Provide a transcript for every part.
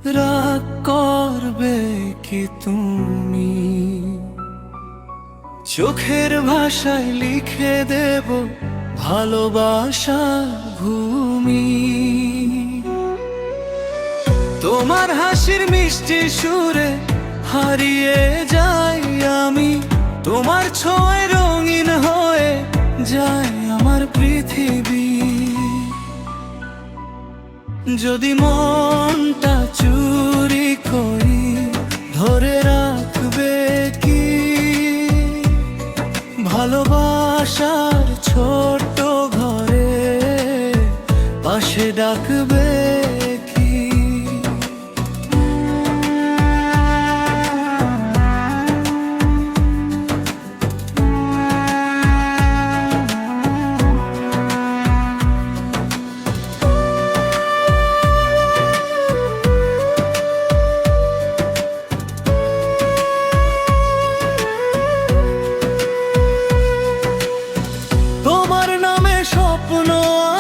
রাগ করবে কি তুমি? চোখের ভাষায় লিখে দেব ভালোবাসার ভূমি। তোমার হাসির মিষ্টি সুরে হারিয়ে যাই আমি, তোমার ছোঁয়ায় রঙিন হয়ে যায় আমার পৃথিবী। যদি মনটা চুরি করি ধরে রাখবে কি? ভালোবাসার ছোট্ট ঘরে পাশে ডাকবে কি? তোমার নামে স্বপ্ন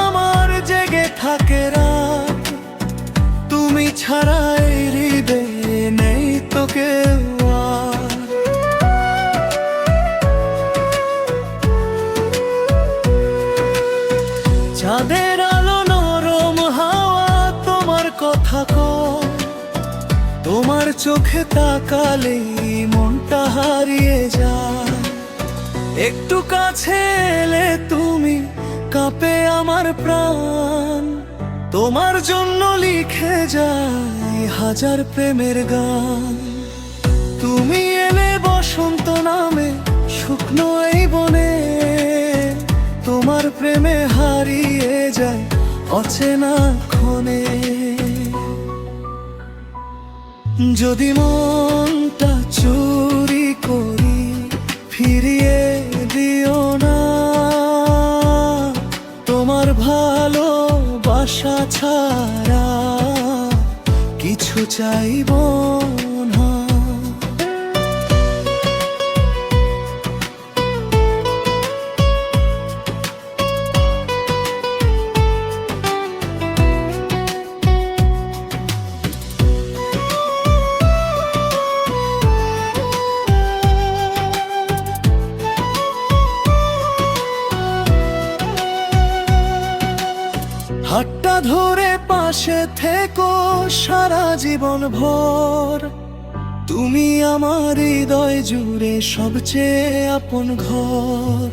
আমার জেগে থাকে রাত, তুমি ছাড়া এই হৃদয়ে নেই তো কেউ আর। চাঁদের আলো নরম হাওয়া তোমার কথা কয়, তোমার চোখে তাকালেই মনটা হারিয়ে যায়। একটু কাছে এলে তুমি কাঁপে আমার প্রাণ, তোমার জন্য লিখে যায় হাজার প্রেমের গান। তুমি এলে বসন্ত নামে শুকনো এই বনে, তোমার প্রেমে হারিয়ে যায় অচেনা ক্ষণে। যদি মনটা চুরি করি ফিরিয়ে দিও না, তোমার ভালোবাসা ছাড়া কিছু চাইব না। হাতটা ধরে পাশে থেকো সারা জীবন ভর, তুমি আমার হৃদয় জুড়ে সবচেয়ে আপন ঘর।